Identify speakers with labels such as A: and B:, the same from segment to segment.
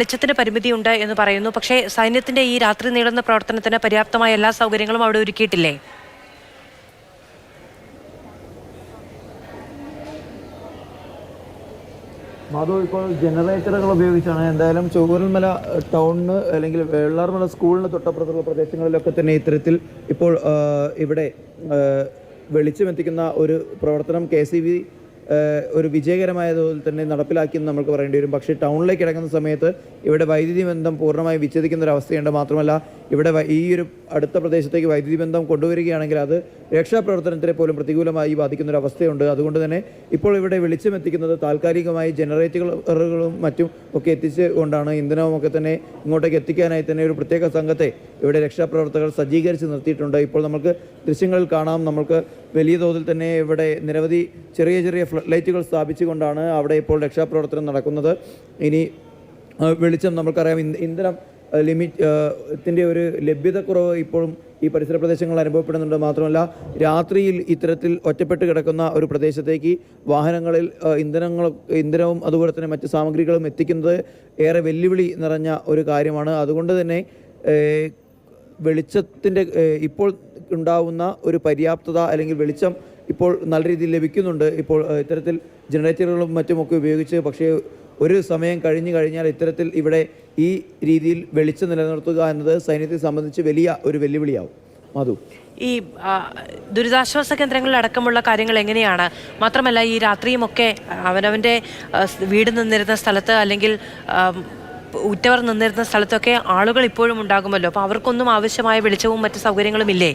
A: വെളിച്ചത്തിന് പരിമിതിയുണ്ട് എന്ന് പറയുന്നു. പക്ഷേ സൈന്യത്തിന്റെ ഈ രാത്രി നീളുന്ന പ്രവർത്തനത്തിന് പര്യാപ്തമായ എല്ലാ സൗകര്യങ്ങളും അവിടെ ഒരുക്കിയിട്ടില്ലേ?
B: മാധു, ഇപ്പോൾ ജനറേറ്ററുകൾ ഉപയോഗിച്ചാണ് എന്തായാലും ചൂരൽമല ടൗണിന് അല്ലെങ്കിൽ വെള്ളാർമല സ്കൂളിന് തൊട്ടപ്പുറത്തുള്ള പ്രദേശങ്ങളിലൊക്കെ തന്നെ ഇത്തരത്തിൽ ഇപ്പോൾ ഇവിടെ വെളിച്ചമെത്തിക്കുന്ന ഒരു പ്രവർത്തനം KCB ഒരു വിജയകരമായ തോതിൽ തന്നെ നടപ്പിലാക്കിയെന്ന് നമുക്ക് പറയേണ്ടി വരും. പക്ഷേ ടൗണിലേക്ക് ഇറങ്ങുന്ന സമയത്ത് ഇവിടെ വൈദ്യുതി ബന്ധം പൂർണ്ണമായി വിച്ഛേദിക്കുന്ന ഒരു അവസ്ഥയുണ്ട്. മാത്രമല്ല ഇവിടെ ഈ ഒരു അടുത്ത പ്രദേശത്തേക്ക് വൈദ്യുതി ബന്ധം കൊണ്ടുവരികയാണെങ്കിൽ അത് രക്ഷാപ്രവർത്തനത്തിനെ പോലും പ്രതികൂലമായി ബാധിക്കുന്ന ഒരു അവസ്ഥയുണ്ട്. അതുകൊണ്ട് തന്നെ ഇപ്പോൾ ഇവിടെ വെളിച്ചമെത്തിക്കുന്നത് താൽക്കാലികമായി ജനറേറ്ററുകളും മറ്റും ഒക്കെ എത്തിച്ചുകൊണ്ടാണ്. ഇന്ധനവും ഒക്കെ തന്നെ ഇങ്ങോട്ടേക്ക് എത്തിക്കാനായി തന്നെ ഒരു പ്രത്യേക സംഘത്തെ ഇവിടെ രക്ഷാപ്രവർത്തകർ സജ്ജീകരിച്ച് നിർത്തിയിട്ടുണ്ട്. ഇപ്പോൾ നമുക്ക് ദൃശ്യങ്ങളിൽ കാണാം, നമുക്ക് വലിയ തോതിൽ തന്നെ ഇവിടെ നിരവധി ചെറിയ ചെറിയ ഫ്ലഡ് ലൈറ്റുകൾ സ്ഥാപിച്ചുകൊണ്ടാണ് അവിടെ ഇപ്പോൾ രക്ഷാപ്രവർത്തനം നടക്കുന്നത്. ഇനി വെളിച്ചം നമുക്കറിയാം, ഇന്ധനം ലിമിറ്റിൻ്റെ ഒരു ലഭ്യതക്കുറവ് ഇപ്പോഴും ഈ പരിസര പ്രദേശങ്ങളിൽ അനുഭവപ്പെടുന്നുണ്ട്. മാത്രമല്ല രാത്രിയിൽ ഇത്തരത്തിൽ ഒറ്റപ്പെട്ട് കിടക്കുന്ന ഒരു പ്രദേശത്തേക്ക് വാഹനങ്ങളിൽ ഇന്ധനവും അതുപോലെ തന്നെ മറ്റ് സാമഗ്രികളും എത്തിക്കുന്നത് ഏറെ വെല്ലുവിളി നിറഞ്ഞ ഒരു കാര്യമാണ്. അതുകൊണ്ട് തന്നെ വെളിച്ചത്തിൻ്റെ ഇപ്പോൾ ഉണ്ടാവുന്ന ഒരു പര്യാപ്തത അല്ലെങ്കിൽ വെളിച്ചം ഇപ്പോൾ നല്ല രീതിയിൽ ലഭിക്കുന്നുണ്ട്. ഇപ്പോൾ ഇത്തരത്തിൽ ജനറേറ്ററുകളും മറ്റുമൊക്കെ ഉപയോഗിച്ച്, പക്ഷേ ഒരു സമയം കഴിഞ്ഞു കഴിഞ്ഞാൽ ഇത്തരത്തിൽ ഇവിടെ ഈ രീതിയിൽ വെളിച്ചം നിലനിർത്തുക എന്നത് സൈന്യത്തെ സംബന്ധിച്ച് വലിയ ഒരു വെല്ലുവിളിയാവും. മധു,
A: ഈ ദുരിതാശ്വാസ കേന്ദ്രങ്ങളിൽ അടക്കമുള്ള കാര്യങ്ങൾ എങ്ങനെയാണ്? മാത്രമല്ല ഈ രാത്രിയുമൊക്കെ അവനവൻ്റെ വീട് നിന്നിരുന്ന സ്ഥലത്ത് അല്ലെങ്കിൽ ഉറ്റവർ നിന്നിരുന്ന സ്ഥലത്തൊക്കെ ആളുകൾ ഇപ്പോഴും ഉണ്ടാകുമല്ലോ. അപ്പോൾ അവർക്കൊന്നും ആവശ്യമായ വെളിച്ചവും മറ്റ് സൗകര്യങ്ങളും ഇല്ലേ?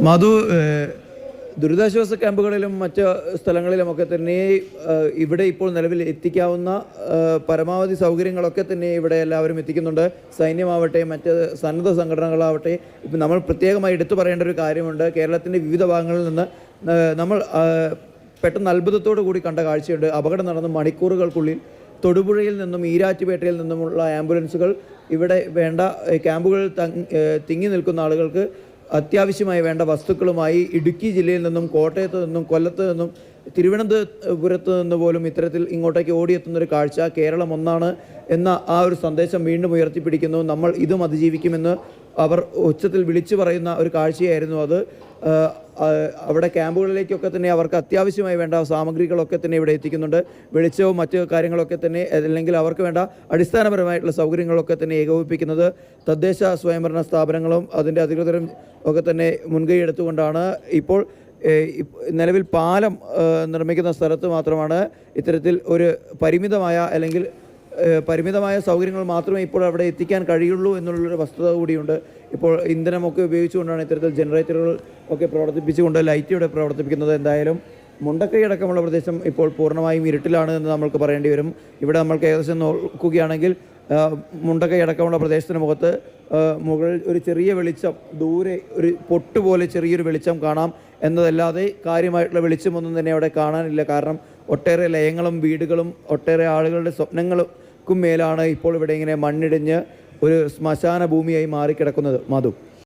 B: മധു, ദുരിതാശ്വാസ ക്യാമ്പുകളിലും മറ്റ് സ്ഥലങ്ങളിലുമൊക്കെ തന്നെ ഇവിടെ ഇപ്പോൾ നിലവിൽ എത്തിക്കാവുന്ന പരമാവധി സൗകര്യങ്ങളൊക്കെ തന്നെ ഇവിടെ എല്ലാവരും എത്തിക്കുന്നുണ്ട്. സൈന്യമാവട്ടെ മറ്റ് സന്നദ്ധ സംഘടനകളാവട്ടെ. ഇപ്പം നമ്മൾ പ്രത്യേകമായി എടുത്തു പറയേണ്ട ഒരു കാര്യമുണ്ട്. കേരളത്തിൻ്റെ വിവിധ ഭാഗങ്ങളിൽ നിന്ന് നമ്മൾ പെട്ടെന്ന് അത്ഭുതത്തോടു കൂടി കണ്ട കാഴ്ചയുണ്ട്. അപകടം നടന്ന മണിക്കൂറുകൾക്കുള്ളിൽ തൊടുപുഴയിൽ നിന്നും ഈരാറ്റുപേട്ടയിൽ നിന്നുമുള്ള ആംബുലൻസുകൾ ഇവിടെ വേണ്ട ക്യാമ്പുകളിൽ തിങ്ങി നിൽക്കുന്ന ആളുകൾക്ക് അത്യാവശ്യമായി വേണ്ട വസ്തുക്കളുമായി ഇടുക്കി ജില്ലയിൽ നിന്നും കോട്ടയത്ത് നിന്നും കൊല്ലത്ത് നിന്നും തിരുവനന്തപുരത്ത് നിന്ന് പോലും ഇത്തരത്തിൽ ഇങ്ങോട്ടേക്ക് ഓടിയെത്തുന്നൊരു കാഴ്ച. കേരളം ഒന്നാണ് എന്ന ആ ഒരു സന്ദേശം വീണ്ടും ഉയർത്തിപ്പിടിക്കുന്നു. നമ്മൾ ഇതും അതിജീവിക്കുമെന്ന് അവർ ഉച്ചത്തിൽ വിളിച്ചു പറയുന്ന ഒരു കാഴ്ചയായിരുന്നു അത്. അവിടെ ക്യാമ്പുകളിലേക്കൊക്കെ തന്നെ അവർക്ക് അത്യാവശ്യമായി വേണ്ട സാമഗ്രികളൊക്കെ തന്നെ ഇവിടെ എത്തിക്കുന്നുണ്ട്. വെളിച്ചവും മറ്റ് കാര്യങ്ങളൊക്കെ തന്നെ, അല്ലെങ്കിൽ അവർക്ക് വേണ്ട അടിസ്ഥാനപരമായിട്ടുള്ള സൗകര്യങ്ങളൊക്കെ തന്നെ ഏകോപിപ്പിക്കുന്നത് തദ്ദേശ സ്വയംഭരണ സ്ഥാപനങ്ങളും അതിൻ്റെ അധികൃതരും ഒക്കെ തന്നെ മുൻകൈ എടുത്തുകൊണ്ടാണ്. ഇപ്പോൾ നിലവിൽ പാലം നിർമ്മിക്കുന്ന സ്ഥലത്ത് മാത്രമാണ് ഇത്തരത്തിൽ ഒരു പരിമിതമായ സൗകര്യങ്ങൾ മാത്രമേ ഇപ്പോൾ അവിടെ എത്തിക്കാൻ കഴിയുള്ളൂ എന്നുള്ളൊരു വസ്തുത കൂടിയുണ്ട്. ഇപ്പോൾ ഇന്ധനമൊക്കെ ഉപയോഗിച്ചുകൊണ്ടാണ് ഇത്തരത്തിൽ ജനറേറ്ററുകൾ ഒക്കെ പ്രവർത്തിപ്പിച്ചുകൊണ്ട് ലൈറ്റ് ഇവിടെ പ്രവർത്തിപ്പിക്കുന്നത്. എന്തായാലും മുണ്ടക്കൈ അടക്കമുള്ള പ്രദേശം ഇപ്പോൾ പൂർണ്ണമായും ഇരുട്ടിലാണ് എന്ന് നമുക്ക് പറയേണ്ടി വരും. ഇവിടെ നമ്മൾക്ക് ഏകദേശം നോക്കുകയാണെങ്കിൽ മുണ്ടക്കൈ അടക്കമുള്ള പ്രദേശത്തിന് മുകളിൽ ഒരു ചെറിയ വെളിച്ചം, ദൂരെ ഒരു പൊട്ടുപോലെ ചെറിയൊരു വെളിച്ചം കാണാം എന്നതല്ലാതെ കാര്യമായിട്ടുള്ള വെളിച്ചമൊന്നും തന്നെ അവിടെ കാണാനില്ല. കാരണം ഒട്ടേറെ ലയങ്ങളും വീടുകളും ഒട്ടേറെ ആളുകളുടെ സ്വപ്നങ്ങൾക്കും മേലാണ് ഇപ്പോൾ ഇവിടെ ഇങ്ങനെ മണ്ണിടിഞ്ഞ് ഒരു ശ്മശാന ഭൂമിയായി മാറിക്കിടക്കുന്നത്. മധു.